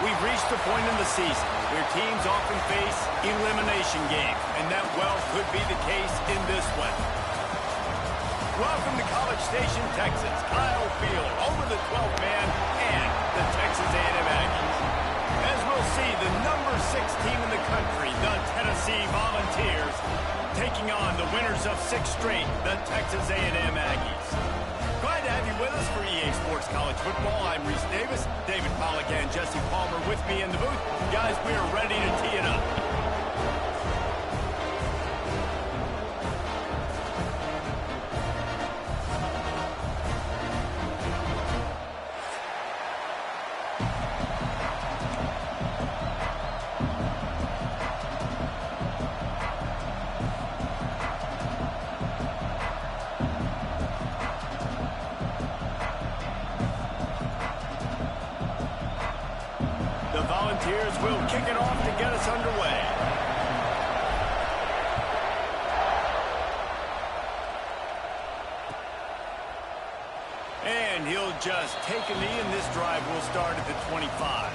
We've reached the point in the season where teams often face elimination games, and that well could be the case in this one. Welcome to College Station, Texas. Kyle Field over the 12th man and the Texas A&M Aggies. As we'll see, the number 6 team in the country, the Tennessee Volunteers, taking on the winners of 6 straight, the Texas A&M Aggies. Glad to have you with us for EA Sports College Football. I'm Reese Davis, David Pollack and Jesse Palmer with me in the booth. Guys, we are ready to tee it up. Volunteers will kick it off to get us underway. And he'll just take a knee, and this drive will start at the 25.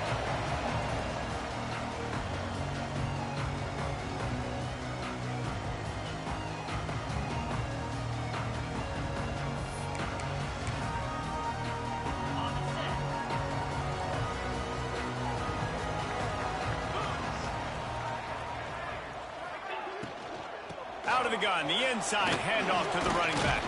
Out of the gun, the inside handoff to the running back.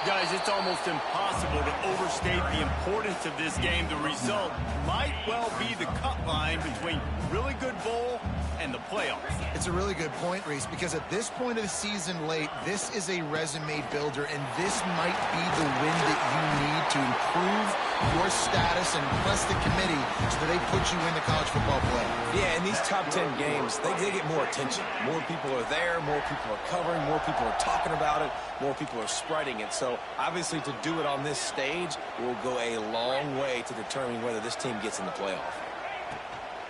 Guys, it's almost impossible to overstate the importance of this game. The result might well be the cut line between really good bowl and the playoffs. It's a really good point, Reese, because at this point of the season late, this is a resume builder, and this might be the win that you need to improve your status and impress the committee so that they put you in the college football playoff. Yeah, in these top 10 games, they get more attention. More people are there, more people are covering, more people are talking about it, more people are spreading it. So, obviously, to do it on this stage will go a long way to determining whether this team gets in the playoff.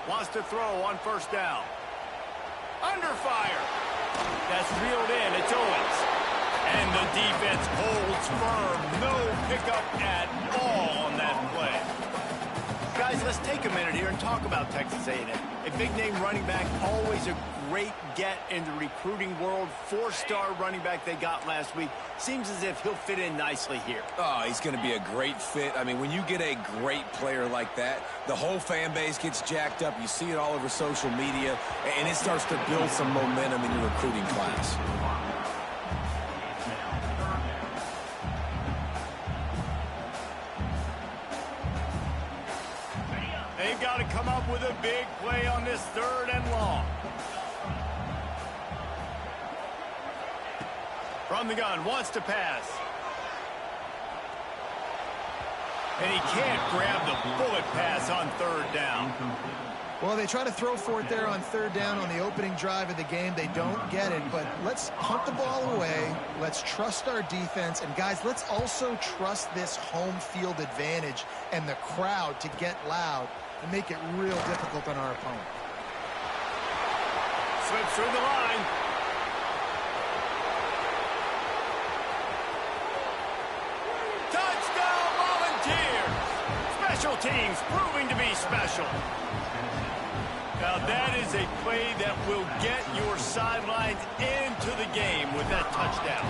Wants to throw on first down. Under fire. That's reeled in. It's Owens. And the defense holds firm. No pickup at all on that play. Guys, let's take a minute here and talk about Texas A&M. A big-name running back, always a great get in the recruiting world. 4-star running back they got last week. Seems as if he'll fit in nicely here. Oh, he's going to be a great fit. I mean, when you get a great player like that, the whole fan base gets jacked up. You see it all over social media, and it starts to build some momentum in your recruiting class. They've got to come up with a big play on this 3rd and long. From the gun, wants to pass. And he can't grab the bullet pass on third down. Well, they try to throw for it there on third down on the opening drive of the game. They don't get it, but let's punt the ball away. Let's trust our defense. And, guys, let's also trust this home field advantage and the crowd to get loud and make it real difficult on our opponent. Slips through the line. Touchdown, Volunteers! Special teams proving to be special. Now that is a play that will get your sidelines into the game with that touchdown.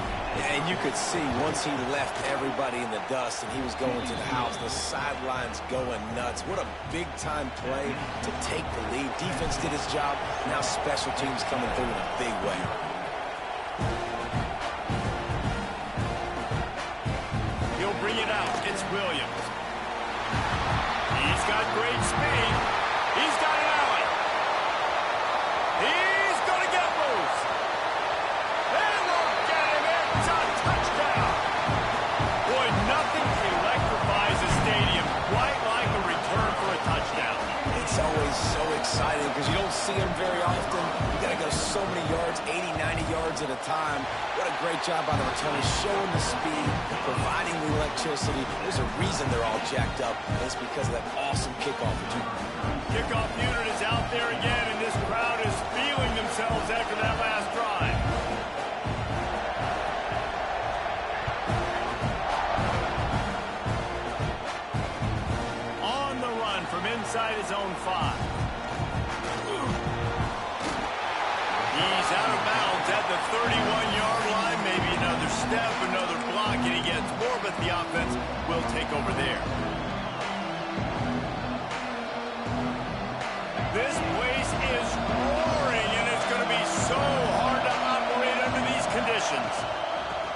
And you could see once he left everybody in the dust and he was going to the house, the sidelines going nuts. What a big-time play to take the lead. Defense did his job. Now special teams coming through in a big way. He'll bring it out. It's Williams. He's got great speed. He's got an alley. He's going to get loose. They won't get him. It's a touchdown. Boy, nothing electrifies a stadium quite like a return for a touchdown. It's always so exciting because you don't see them very often. You got to go so many yards, 80, 90 yards at a time. What a great job by the returners, showing the speed, providing the electricity. There's a reason they're all jacked up, and it's because of that awesome kickoff return. Kickoff unit is out there again, and this crowd is feeling themselves after that last drive. On the run from inside his own 5. He's out of bounds at the 31-yard line. Maybe another step, another block, and he gets more, but the offense will take over there. This place is roaring, and it's going to be so hard to operate under these conditions.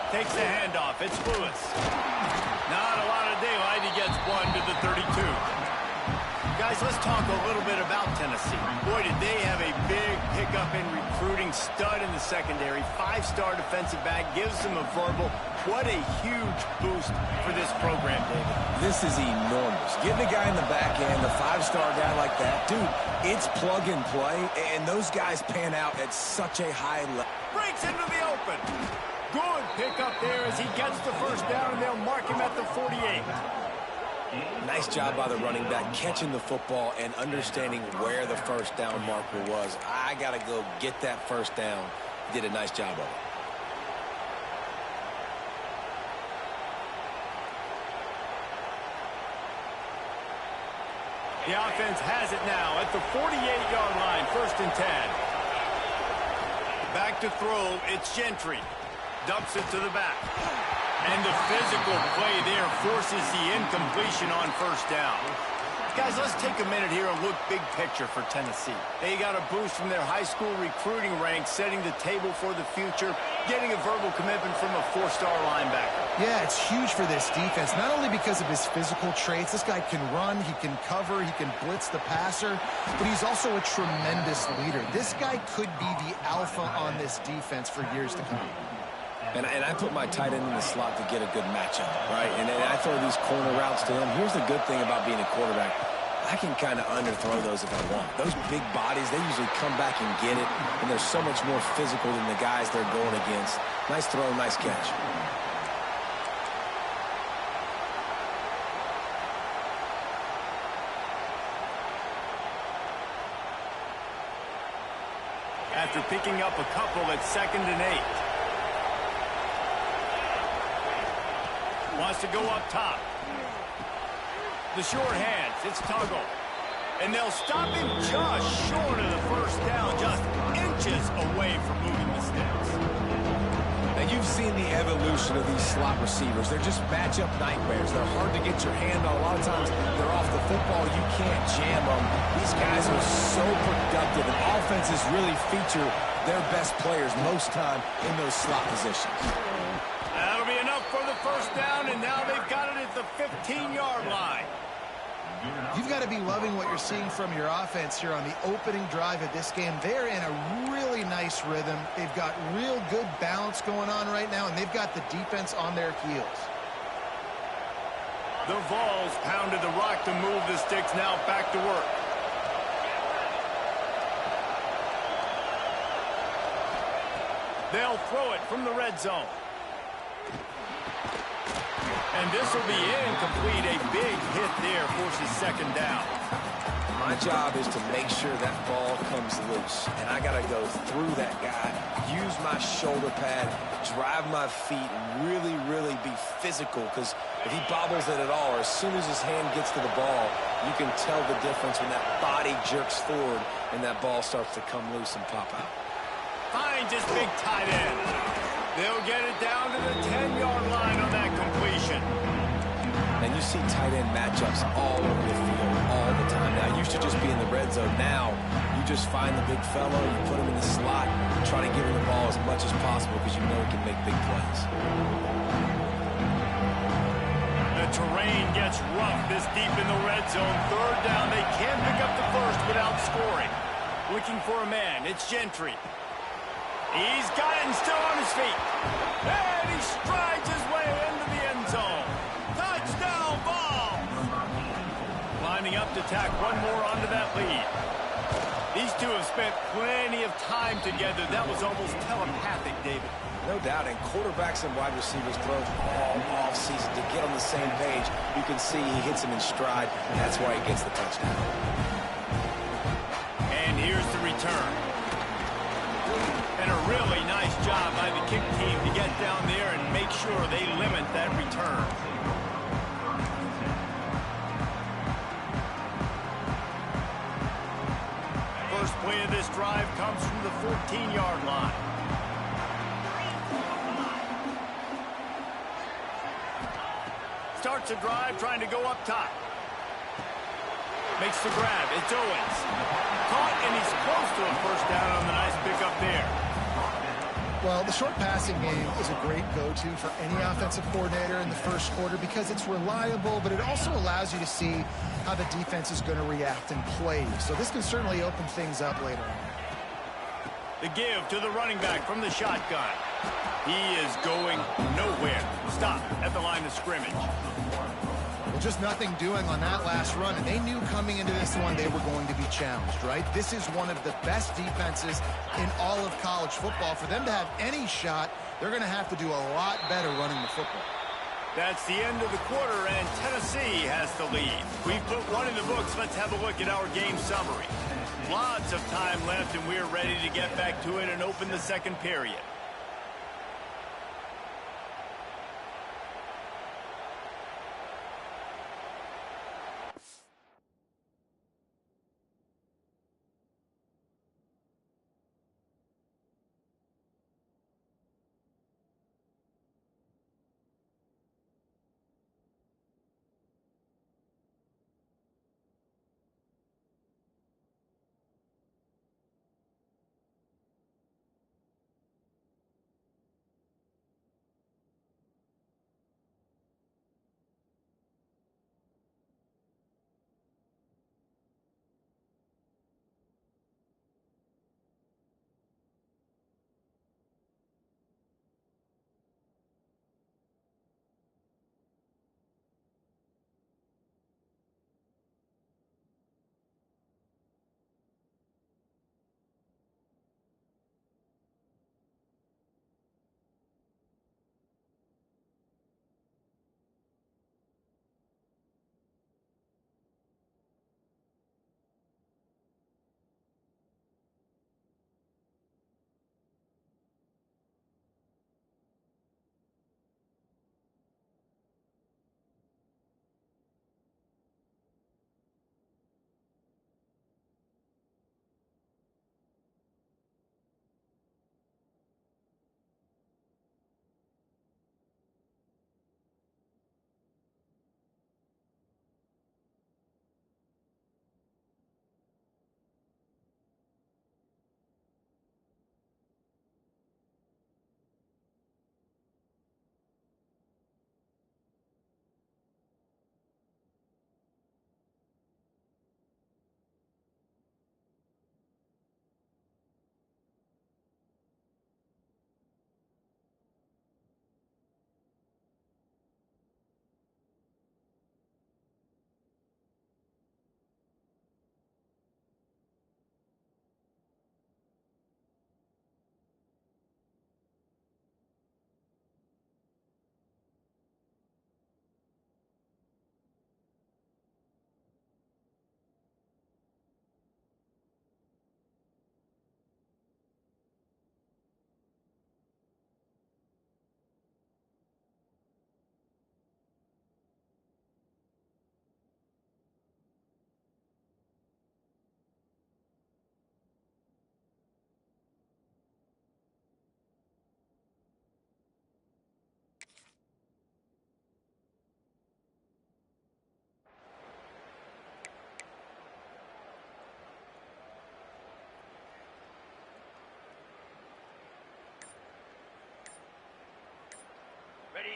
Takes the handoff. It's Lewis. Not a lot of daylight. He gets one to the 32. Guys, let's talk a little bit about Tennessee. Boy, did they have a big pickup in recruiting. Stud in the secondary. 5-star defensive back. Gives them a verbal. What a huge boost for this program, David. This is enormous. Getting a guy in the back end, a 5-star guy like that, dude, it's plug and play, and those guys pan out at such a high level. Breaks into the open. Good pickup there as he gets the first down, and they'll mark him at the 48. Nice job by the running back, catching the football and understanding where the first down marker was. I got to go get that first down. He did a nice job of it. The offense has it now at the 48-yard line, 1st and 10. Back to throw, it's Gentry. Dumps it to the back. And the physical play there forces the incompletion on 1st down. Guys, let's take a minute here and look big picture for Tennessee. They got a boost from their high school recruiting ranks, setting the table for the future, getting a verbal commitment from a 4-star linebacker. Yeah, it's huge for this defense, not only because of his physical traits. This guy can run, he can cover, he can blitz the passer, but he's also a tremendous leader. This guy could be the alpha on this defense for years to come. And I put my tight end in the slot to get a good matchup, right? And I throw these corner routes to him. Here's the good thing about being a quarterback. I can kind of underthrow those if I want. Those big bodies, they usually come back and get it, and they're so much more physical than the guys they're going against. Nice throw, nice catch. After picking up a couple at 2nd and 8. Wants to go up top. The short hands. It's Tuggle. And they'll stop him just short of the first down, just inches away from moving the sticks. Now, you've seen the evolution of these slot receivers. They're just matchup nightmares. They're hard to get your hand on. A lot of times, they're off the football. You can't jam them. These guys are so productive, and offenses really feature their best players most time in those slot positions. That'll be enough for the first down, and now they've got it at the 15-yard line. You've got to be loving what you're seeing from your offense here on the opening drive of this game. They're in a really nice rhythm. They've got real good balance going on right now, and they've got the defense on their heels. The Vols pounded the rock to move the sticks, now back to work. They'll throw it from the red zone. And this will be incomplete. A big hit there forces second down. My job is to make sure that ball comes loose. And I got to go through that guy, use my shoulder pad, drive my feet, and really, really be physical. Because if he bobbles it at all, or as soon as his hand gets to the ball, you can tell the difference when that body jerks forward and that ball starts to come loose and pop out. Finds his big tight end. They'll get it down to the 10-yard line on that completion. And you see tight end matchups all over the field all the time. Now, it used to just be in the red zone. Now, you just find the big fellow, you put him in the slot, and try to give him the ball as much as possible because you know he can make big plays. The terrain gets rough this deep in the red zone. Third down, they can't pick up the first without scoring. Looking for a man, it's Gentry. He's got it and still on his feet. And he strides his way into the end zone. Touchdown, Vols! Lining up to tack one more onto that lead. These two have spent plenty of time together. That was almost telepathic, David. No doubt, and quarterbacks and wide receivers throw all off-season to get on the same page. You can see he hits him in stride, and that's why he gets the touchdown. And here's the return. And a really nice job by the kick team to get down there and make sure they limit that return. First play of this drive comes from the 14-yard line. Starts a drive trying to go up top. Makes the grab. It's Owens. Caught, and he's close to a first down on the nice pickup there. Well, the short passing game is a great go-to for any offensive coordinator in the first quarter because it's reliable, but it also allows you to see how the defense is going to react and play. So this can certainly open things up later on. The give to the running back from the shotgun. He is going nowhere. Stop at the line of scrimmage. Well, just nothing doing on that last run, and they knew coming into this one they were going to be challenged, right? This is one of the best defenses in all of college football. For them to have any shot, they're going to have to do a lot better running the football. That's the end of the quarter, and Tennessee has the lead. We've put one in the books. Let's have a look at our game summary. Lots of time left, and we're ready to get back to it and open the second period.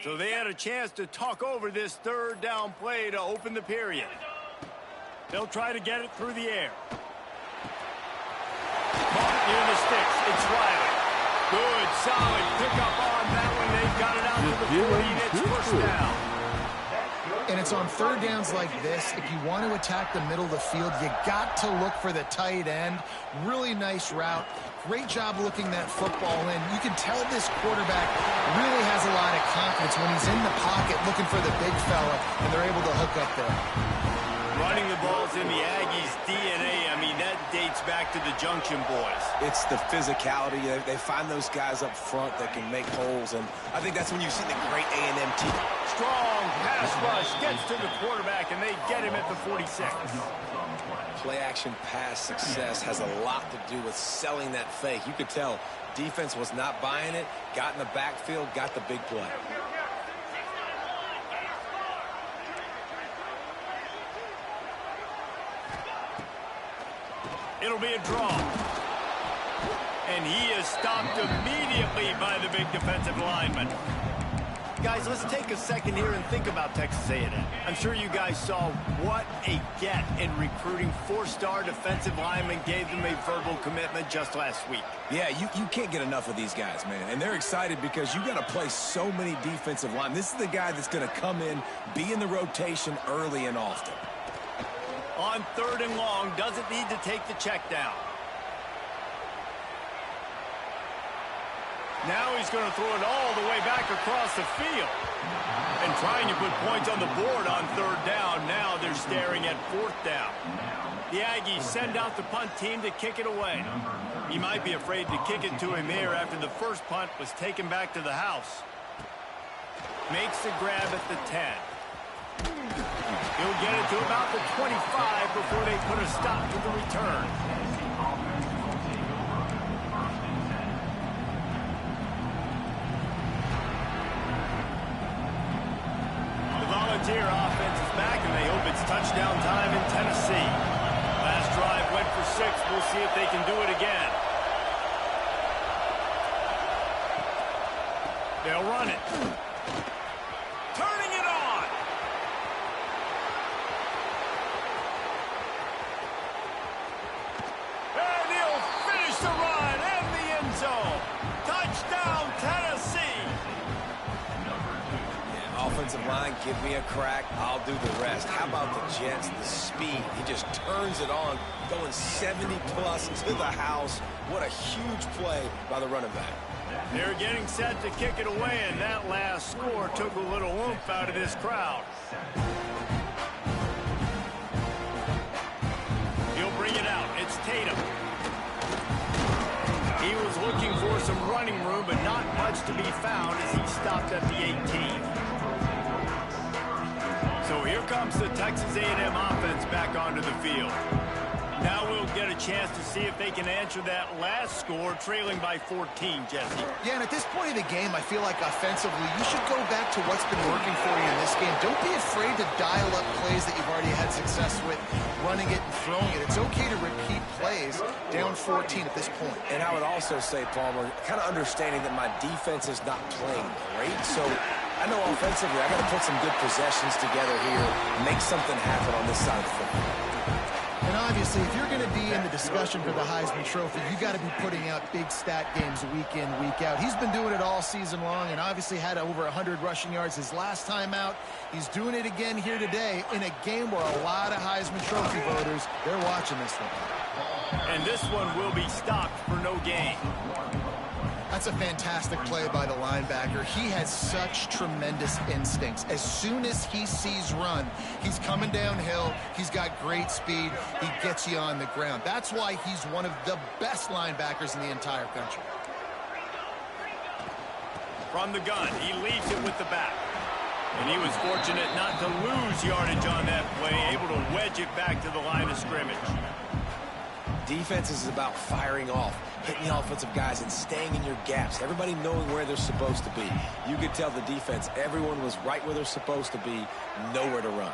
So they had a chance to talk over this third down play to open the period. They'll try to get it through the air. Caught near the sticks. It's Riley. Good, solid pickup on that one. They've got it out to the 40, and it's first down. And it's on third downs like this. If you want to attack the middle of the field, you got to look for the tight end. Really nice route. Great job looking that football in. You can tell this quarterback really has a lot of confidence when he's in the pocket looking for the big fella, and they're able to hook up there. Running the ball's in the Aggies' DNA. I mean, that dates back to the Junction Boys. It's the physicality. They find those guys up front that can make holes, and I think that's when you see the great A&M team. Strong pass rush gets to the quarterback, and they get him at the 46. Play-action pass success has a lot to do with selling that fake. You could tell defense was not buying it, got in the backfield, got the big play. It'll be a draw. And he is stopped immediately by the big defensive lineman. Guys, let's take a second here and think about Texas A&M. I'm sure you guys saw what a get in recruiting. Four-star defensive linemen gave them a verbal commitment just last week. Yeah, you can't get enough of these guys, man. And they're excited because you got to play so many defensive linemen. This is the guy that's going to come in, be in the rotation early and often. On third and long, doesn't need to take the check down. Now he's going to throw it all the way back across the field. And trying to put points on the board on third down. Now they're staring at fourth down. The Aggies send out the punt team to kick it away. He might be afraid to kick it to him here after the first punt was taken back to the house. Makes the grab at the 10. He'll get it to about the 25 before they put a stop to the return. The Volunteer offense is back, and they hope it's touchdown time in Tennessee. Last drive went for 6. We'll see if they can do it again. They'll run it. Turning it on. And he'll finish the run in the end zone. Touchdown, Tennessee. Yeah, offensive line, give me a crack. I'll do the rest. How about the Jets, the speed? He just turns it on, going 70-plus to the house. What a huge play by the running back. They're getting set to kick it away, and that last score took a little oomph out of this crowd. He'll bring it out. It's Tatum. He was looking for some running room, but not much to be found as he stopped at the 18. So here comes the Texas A&M offense back onto the field. Now we'll get a chance to see if they can answer that last score, trailing by 14, Jesse. Yeah, and at this point of the game, I feel like offensively, you should go back to what's been working for you in this game. Don't be afraid to dial up plays that you've already had success with, running it and throwing it. It's okay to repeat plays down 14 at this point. And I would also say, Palmer, kind of understanding that my defense is not playing great, so I know offensively I got to put some good possessions together here, make something happen on this side of the football. And obviously, if you're going to be in the discussion for the Heisman Trophy, you got to be putting out big stat games week in, week out. He's been doing it all season long and obviously had over 100 rushing yards his last time out. He's doing it again here today in a game where a lot of Heisman Trophy voters, they're watching this one. And this one will be stopped for no gain. That's a fantastic play by the linebacker. He has such tremendous instincts. As soon as he sees run, he's coming downhill. He's got great speed. He gets you on the ground. That's why he's one of the best linebackers in the entire country. From the gun, he leaves it with the back. And he was fortunate not to lose yardage on that play, able to wedge it back to the line of scrimmage. Defense is about firing off, hitting the offensive guys and staying in your gaps. Everybody knowing where they're supposed to be. You could tell the defense, everyone was right where they're supposed to be, nowhere to run.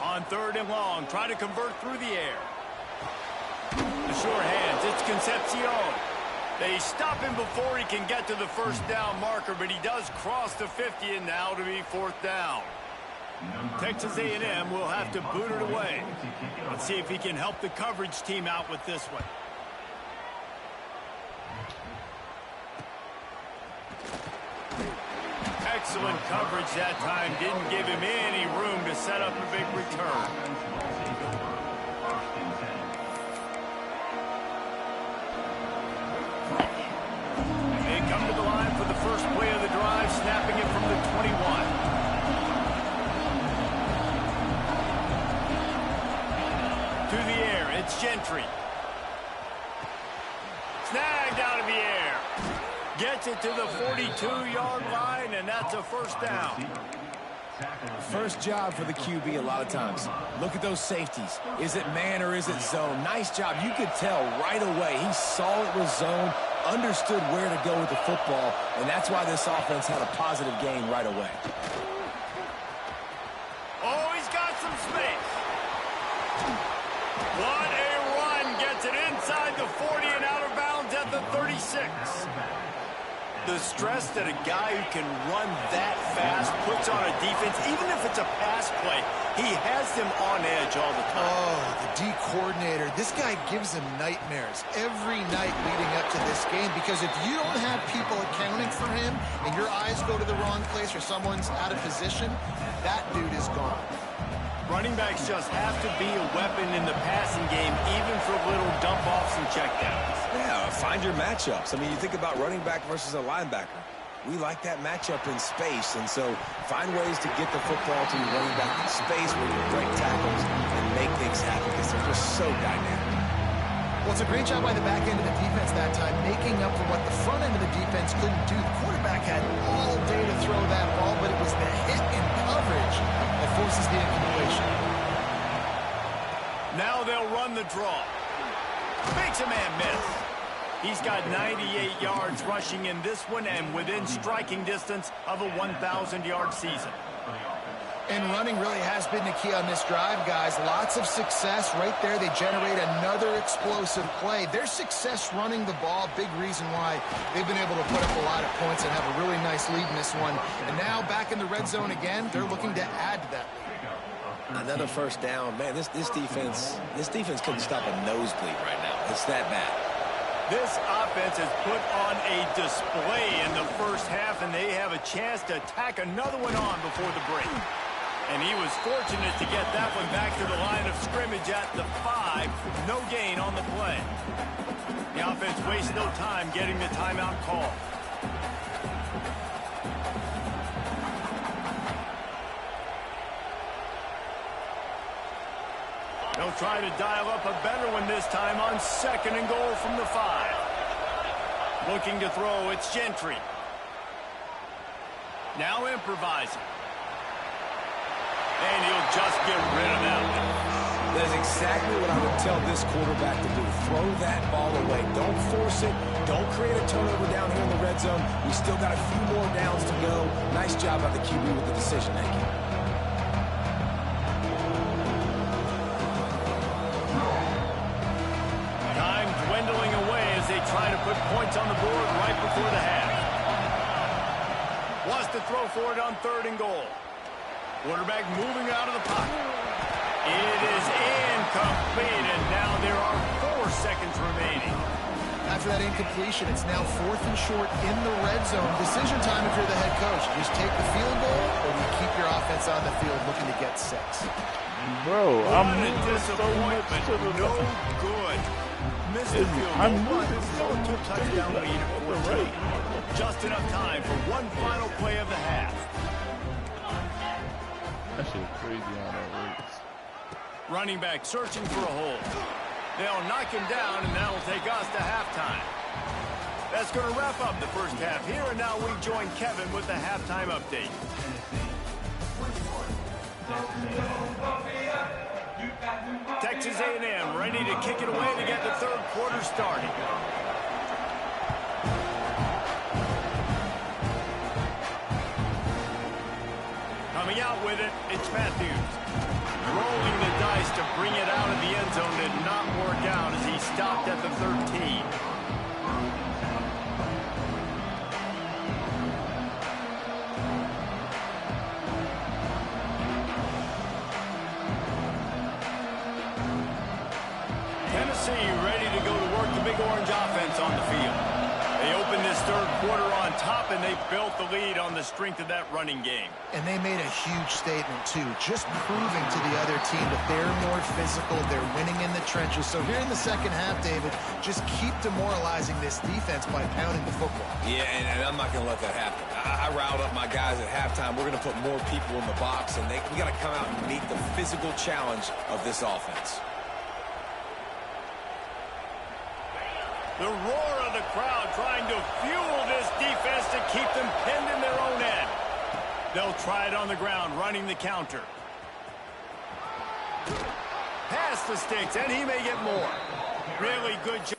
On third and long, try to convert through the air. The sure hands, it's Concepcion. They stop him before he can get to the first down marker, but he does cross the 50, and now to be 4th down. Texas A&M will have to boot it away. Let's see if he can help the coverage team out with this one. Excellent coverage that time. Didn't give him any room to set up a big return. They come to the line for the first play of the drive, snapping it from the 21. To the air, it's Gentry. Snagged out of the air. Gets it to the 42-yard line, and that's a 1st down. First job for the QB a lot of times. Look at those safeties. Is it man or is it zone? Nice job. You could tell right away. He saw it was zone, understood where to go with the football, and that's why this offense had a positive gain right away. Oh, he's got some space. What a run. Gets it inside the 40 and out of bounds at the 36. The stress that a guy who can run that fast puts on a defense, even if it's a pass play, he has them on edge all the time. Oh, the D coordinator. This guy gives him nightmares every night leading up to this game, because if you don't have people accounting for him and your eyes go to the wrong place or someone's out of position, that dude is gone. Running backs just have to be a weapon in the passing game, even for little dump-offs and checkdowns. Yeah, find your matchups. I mean, you think about running back versus a linebacker. We like that matchup in space, and so find ways to get the football to your running back in space where you can break tackles and make things happen, because they're just so dynamic. Well, it's a great job by the back end of the defense that time, making up for what the front end of the defense couldn't do. The quarterback had all day to throw that ball, but it was the hit in coverage that forces the incompletion. Now they'll run the draw. Makes a man miss. He's got 98 yards rushing in this one and within striking distance of a 1,000-yard season. And running really has been the key on this drive, guys. Lots of success right there. They generate another explosive play. Their success running the ball, big reason why they've been able to put up a lot of points and have a really nice lead in this one. And now back in the red zone again, they're looking to add to that lead. Another 1st down. Man, this defense couldn't stop a nosebleed right now. It's that bad. This offense has put on a display in the first half, and they have a chance to tack another one on before the break. And he was fortunate to get that one back to the line of scrimmage at the 5. No gain on the play. The offense wastes no time getting the timeout call. They'll try to dial up a better one this time on 2nd and goal from the 5. Looking to throw, it's Gentry. Now improvising. And he'll just get rid of that one. That's exactly what I would tell this quarterback to do. Throw that ball away. Don't force it. Don't create a turnover down here in the red zone. We still got a few more downs to go. Nice job by the QB with the decision making. Time dwindling away as they try to put points on the board right before the half. Wants to throw for it on 3rd and goal. Quarterback moving out of the pocket. It is incomplete, and now there are 4 seconds remaining. After that incompletion, it's now 4th and short in the red zone. Decision time if you're the head coach. You just take the field goal, or you keep your offense on the field looking to get 6. Bro, I'm What a moving so much disappointment. to the No good. Missed the field goal, but still a 2-touchdown lead at 14. Just enough time for one final play of the half. That shit crazy how that works. Running back searching for a hole. They'll knock him down, and that'll take us to halftime. That's going to wrap up the first half here, and now we join Kevin with the halftime update. Texas A&M ready to kick it away to get the 3rd quarter started. Coming out with it, it's Matthews. Rolling the dice to bring it out of the end zone did not work out as he stopped at the 13. see, ready to go to work the Big Orange offense on the field. They opened this third quarter on top, and they built the lead on the strength of that running game. And they made a huge statement, too, just proving to the other team that they're more physical, they're winning in the trenches. So here in the second half, David, just keep demoralizing this defense by pounding the football. Yeah, and I'm not going to let that happen. I riled up my guys at halftime. We're going to put more people in the box, and we got to come out and meet the physical challenge of this offense. The roar of the crowd trying to fuel this defense to keep them pinned in their own end. They'll try it on the ground, running the counter. Pass the sticks, and he may get more. Really good job.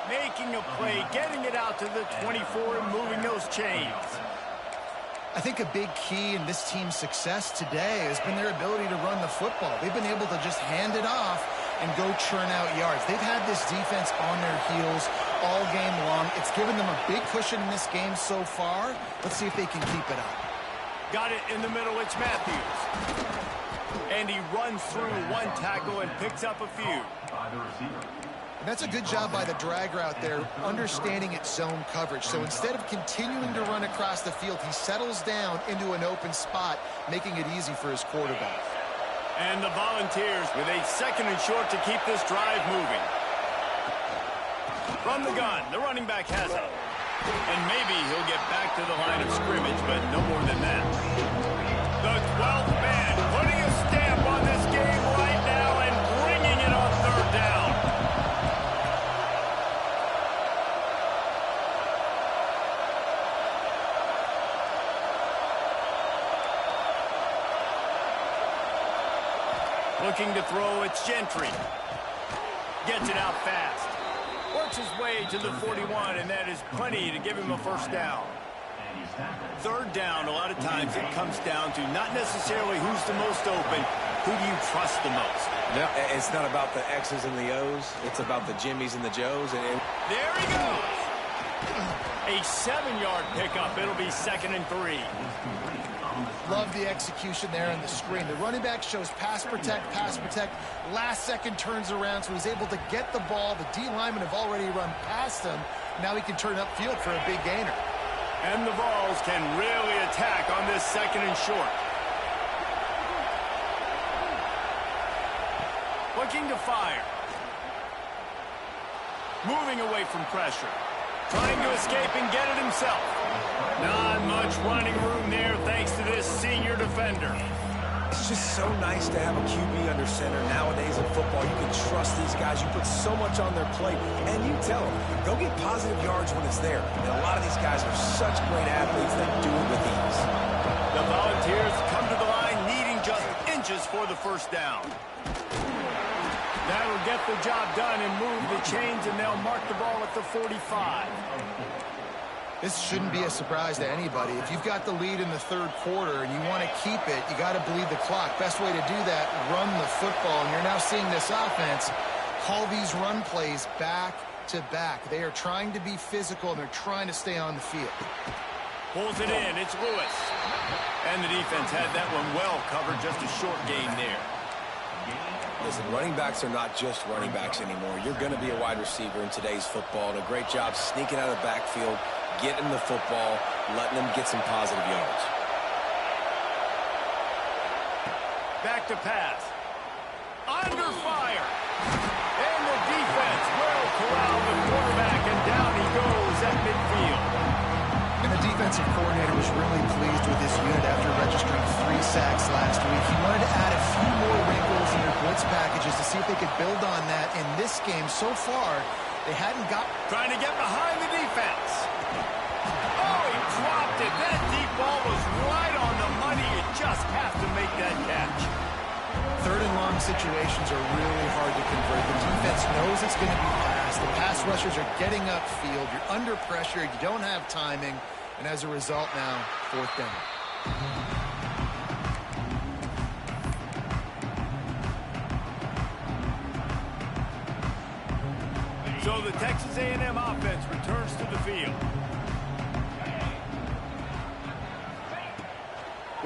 Making a play, getting it out to the 24 and moving those chains. I think a big key in this team's success today has been their ability to run the football. They've been able to just hand it off and go churn out yards. They've had this defense on their heels all game long. It's given them a big cushion in this game so far. Let's see if they can keep it up. Got it in the middle. It's Matthews. And he runs through one tackle and picks up a few. That's a good job by the drag route there, understanding its zone coverage. So instead of continuing to run across the field, he settles down into an open spot, making it easy for his quarterback. And the Volunteers with a second and short to keep this drive moving. From the gun, the running back has it. And maybe he'll get back to the line of scrimmage, but no more than that. The 12th man putting a stamp on this game right now and bringing it on third down. Looking to throw, it's Gentry. Gets it out fast. Works his way to the 41, and that is plenty to give him a first down. Third down, a lot of times it comes down to not necessarily who's the most open, who do you trust the most? No, it's not about the X's and the O's. It's about the Jimmies and the Joes. There he goes. A 7-yard pickup. It'll be 2nd and 3. Love the execution there on the screen. The running back shows pass protect. Last second turns around, so he's able to get the ball. The D linemen have already run past him. Now he can turn upfield for a big gainer. And the Vols can really attack on this 2nd and short. Looking to fire. Moving away from pressure. Trying to escape and get it himself. Not much running room there thanks to this senior defender. It's just so nice to have a QB under center. Nowadays in football, you can trust these guys. You put so much on their plate, and you tell them, go get positive yards when it's there. And a lot of these guys are such great athletes that do it with ease. The Volunteers come to the line needing just inches for the first down. That'll get the job done and move the chains, and they'll mark the ball at the 45. This shouldn't be a surprise to anybody. If you've got the lead in the third quarter and you want to keep it, you got to bleed the clock. Best way to do that, run the football. And you're now seeing this offense call these run plays back to back. They are trying to be physical, and they're trying to stay on the field. Pulls it in. It's Lewis. And the defense had that one well covered. Just a short gain there. Listen, running backs are not just running backs anymore. You're going to be a wide receiver in today's football. And a great job sneaking out of the backfield, getting the football, letting them get some positive yards. Back to pass. Under fire. And the defense will corral the quarterback, and down he goes at midfield. And the defensive coordinator was really pleased with this unit after registering 3 sacks last week. He wanted to add a few more wrinkles in their blitz packages to see if they could build on that. In this game, so far, they hadn't got... Trying to get behind the defense. Oh, he dropped it. That deep ball was right on the money. You just have to make that catch. Third and long situations are really hard to convert. The defense knows it's going to be fast. The pass rushers are getting upfield. You're under pressure. You don't have timing. And as a result now, 4th down. So the Texas A&M offense returns to the field.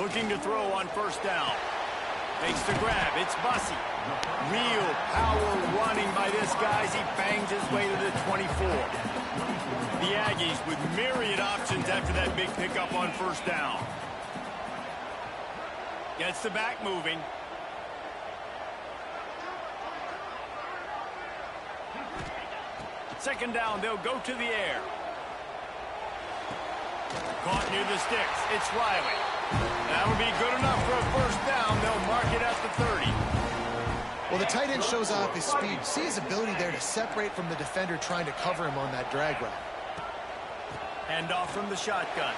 Looking to throw on first down. Makes the grab. It's Bussey. Real power running by this guy as he bangs his way to the 24. The Aggies with myriad options after that big pickup on first down. Gets the back moving. Second down, they'll go to the air. Caught near the sticks. It's Riley. That'll be good enough for a first down. They'll mark it at the 30. Well, the tight end shows off his speed. See his ability there to separate from the defender trying to cover him on that drag route. Hand off from the shotgun.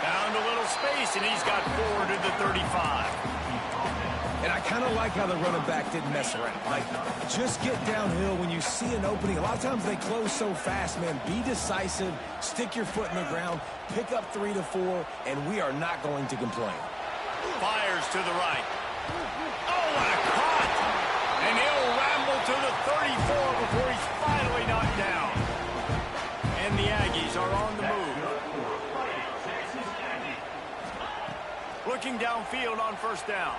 Found a little space, and he's got 4 to the 35. And I kind of like how the running back didn't mess around. Like, just get downhill when you see an opening. A lot of times they close so fast, man. Be decisive, stick your foot in the ground, pick up 3 to 4, and we are not going to complain. Fires to the right. Oh, what a cut! And he'll ramble to the 34 before he's finally knocked down. And the Aggies are on the move. Looking downfield on first down.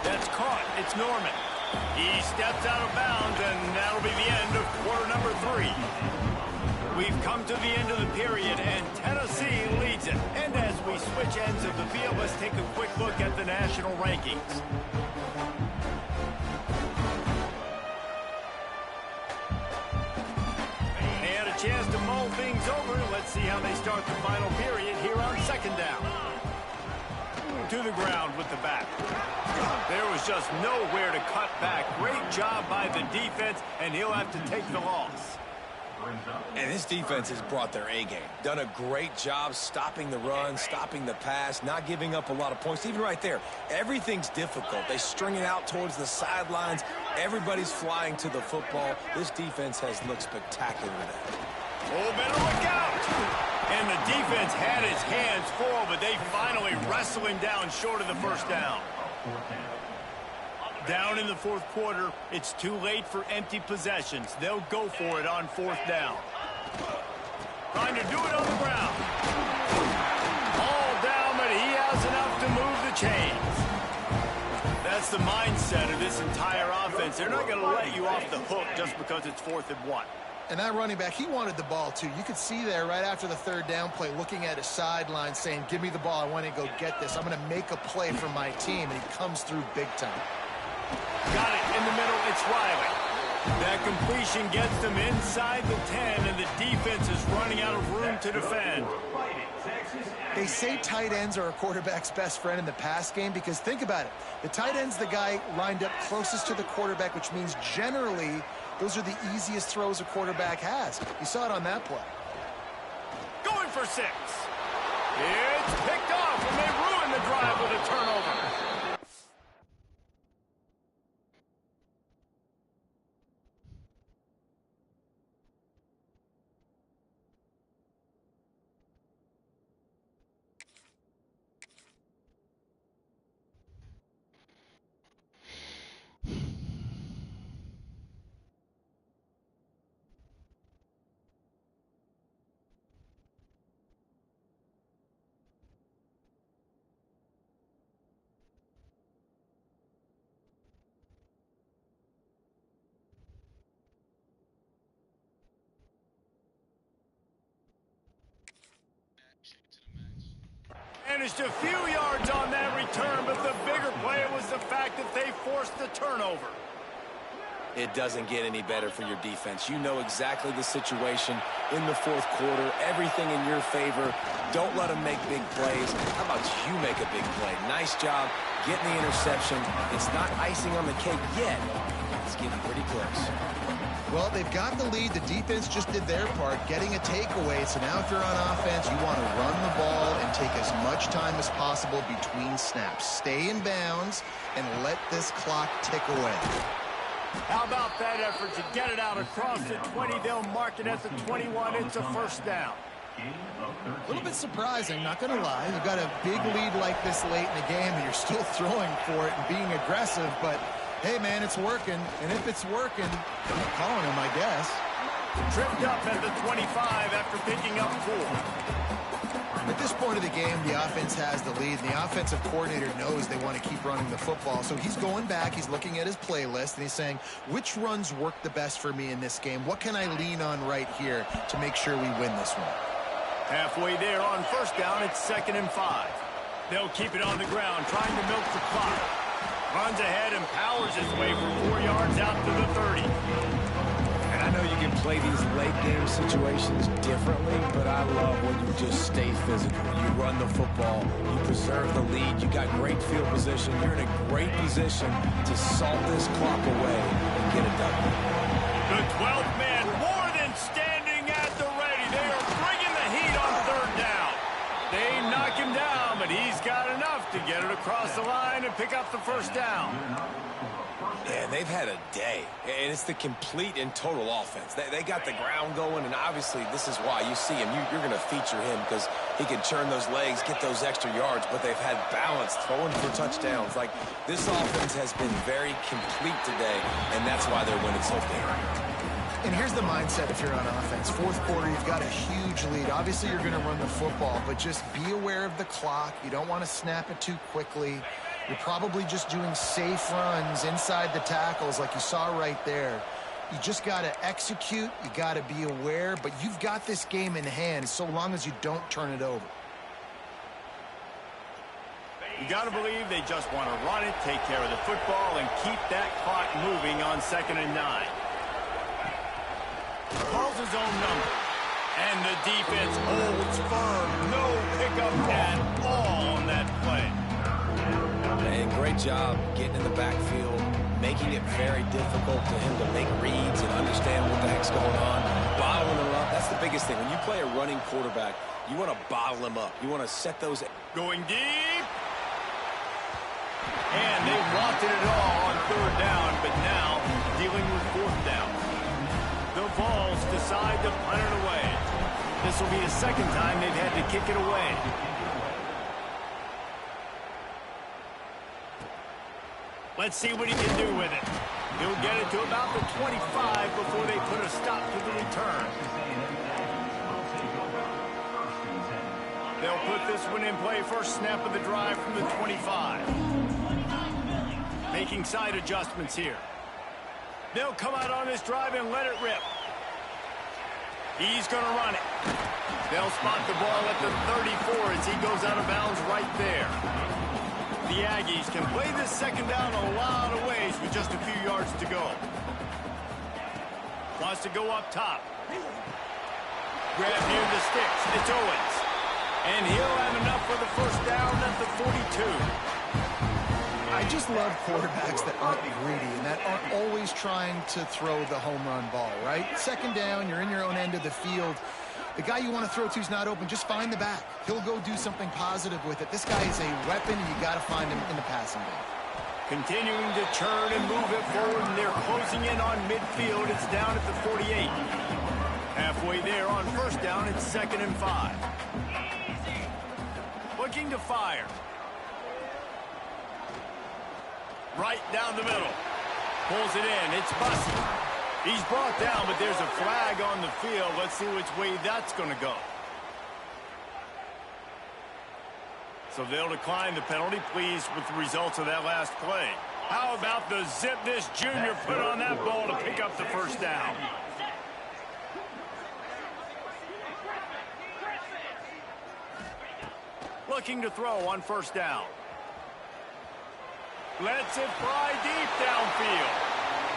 That's caught. It's Norman. He steps out of bounds, and that'll be the end of quarter number 3. We've come to the end of the period, and Tennessee leads it. And as we switch ends of the field, let's take a quick look at the national rankings. They had a chance to mull things over. Let's see how they start the final period here on second down. To the ground with the back. There was just nowhere to cut back. Great job by the defense, and he'll have to take the loss. And this defense has brought their A-game. Done a great job stopping the run, stopping the pass, not giving up a lot of points. Even right there, everything's difficult. They string it out towards the sidelines. Everybody's flying to the football. This defense has looked spectacular today. Oh, better look out! And the defense had his hands full, but they finally wrestle him down short of the first down. Down in the fourth quarter, it's too late for empty possessions. They'll go for it on fourth down. Trying to do it on the ground. All down, but he has enough to move the chains. That's the mindset of this entire offense. They're not going to let you off the hook just because it's 4th and 1. And that running back, he wanted the ball, too. You could see there right after the third down play, looking at his sideline, saying, give me the ball. I want to go get this. I'm going to make a play for my team. And he comes through big time. Got it in the middle. It's Riley. That completion gets them inside the 10, and the defense is running out of room to defend. They say tight ends are a quarterback's best friend in the pass game because think about it. The tight end's the guy lined up closest to the quarterback, which means generally those are the easiest throws a quarterback has. You saw it on that play. Going for 6. It's picked off, and they ruin the drive with a turnover. Managed a few yards on that return, but the bigger play was the fact that they forced the turnover. It doesn't get any better for your defense. You know exactly the situation in the fourth quarter. Everything in your favor. Don't let them make big plays. How about you make a big play? Nice job getting the interception. It's not icing on the cake yet. It's getting pretty close. Well, they've got the lead. The defense just did their part, getting a takeaway. So now if you're on offense, you want to run the ball and take as much time as possible between snaps. Stay in bounds and let this clock tick away. How about that effort to get it out across the 20? They'll mark it at the 21. It's a first down. A little bit surprising, not going to lie. You've got a big lead like this late in the game, and you're still throwing for it and being aggressive. But, hey, man, it's working. And if it's working, keep calling him, I guess. Tripped up at the 25 after picking up 4. At this point of the game, the offense has the lead, and the offensive coordinator knows they want to keep running the football. So he's going back, he's looking at his playlist, and he's saying, which runs work the best for me in this game? What can I lean on right here to make sure we win this one? Halfway there on first down, it's 2nd and 5. They'll keep it on the ground, trying to milk the clock. Runs ahead and powers his way for 4 yards out to the 30. And I know you can play these late game situations differently, but I love when you just stay physical. You run the football, you preserve the lead, you got great field position. You're in a great position to salt this clock away and get it done. The 12th man more than standing at the ready. They are bringing the heat on 3rd down. They knock him down, but he's got enough to get it across the line and pick up the 1st down. Yeah, they've had a day, and it's the complete and total offense. They got the ground going, and obviously this is why you see him. You're going to feature him because he can churn those legs, get those extra yards, but they've had balance, throwing for touchdowns. Like, this offense has been very complete today, and that's why they're winning so big. And here's the mindset if you're on offense. 4th quarter, you've got a huge lead. Obviously, you're going to run the football, but just be aware of the clock. You don't want to snap it too quickly. You're probably just doing safe runs inside the tackles like you saw right there. You just got to execute. You got to be aware, but you've got this game in hand so long as you don't turn it over. You got to believe they just want to run it, take care of the football, and keep that clock moving on 2nd and 9. Calls his own number. And the defense holds firm. No pickup at all on that play. And great job getting in the backfield, making it very difficult for him to make reads and understand what the heck's going on. Bottling him up, that's the biggest thing. When you play a running quarterback, you want to bottle him up. You want to set those... Going deep. And they wanted it all on 3rd down, but now dealing with 4th down. The Vols decide to punt it away. This will be the 2nd time they've had to kick it away. Let's see what he can do with it. He'll get it to about the 25 before they put a stop to the return. They'll put this one in play. First snap of the drive from the 25. Making side adjustments here. They'll come out on this drive and let it rip. He's going to run it. They'll spot the ball at the 34 as he goes out of bounds right there. The Aggies can play this 2nd down a lot of ways with just a few yards to go. Wants to go up top. Grab near the sticks. It's Owens. And he'll have enough for the 1st down at the 42. I just love quarterbacks that aren't greedy and that aren't always trying to throw the home run ball, right? 2nd down, you're in your own end of the field. The guy you want to throw to is not open. Just find the back. He'll go do something positive with it. This guy is a weapon, and you got to find him in the passing game. Continuing to churn and move it forward, and they're closing in on midfield. It's down at the 48. Halfway there on 1st down, it's 2nd and 5. Looking to fire. Right down the middle. Pulls it in. It's Bussey. He's brought down, but there's a flag on the field. Let's see which way that's going to go. So they'll decline the penalty, pleased with the results of that last play. How about the zip this junior put on that ball to pick up the 1st down? Looking to throw on 1st down. Lets it fly deep downfield.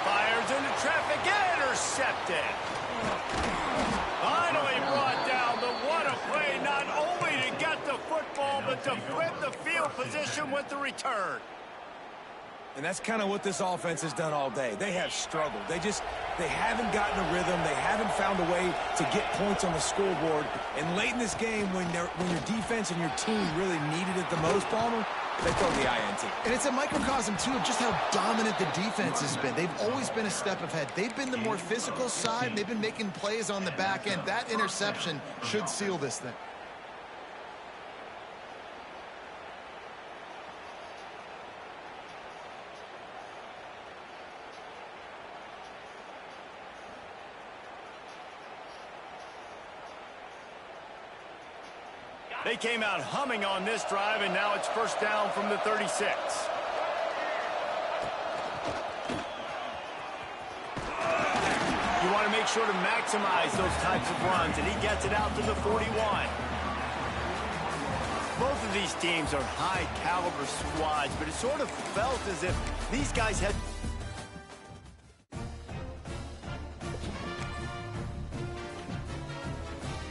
Fires into traffic, intercepted. Finally brought down, but what a play, not only to get the football, but to flip the field position with the return. And that's kind of what this offense has done all day. They have struggled. They haven't gotten a rhythm. They haven't found a way to get points on the scoreboard. And late in this game, when your defense and your team really needed it the most, Palmer, they throw the INT. And it's a microcosm, too, of just how dominant the defense has been. They've always been a step ahead. They've been the more physical side. They've been making plays on the back end. That interception should seal this thing. They came out humming on this drive, and now it's first down from the 36. You want to make sure to maximize those types of runs, and he gets it out to the 41. Both of these teams are high-caliber squads, but it sort of felt as if these guys had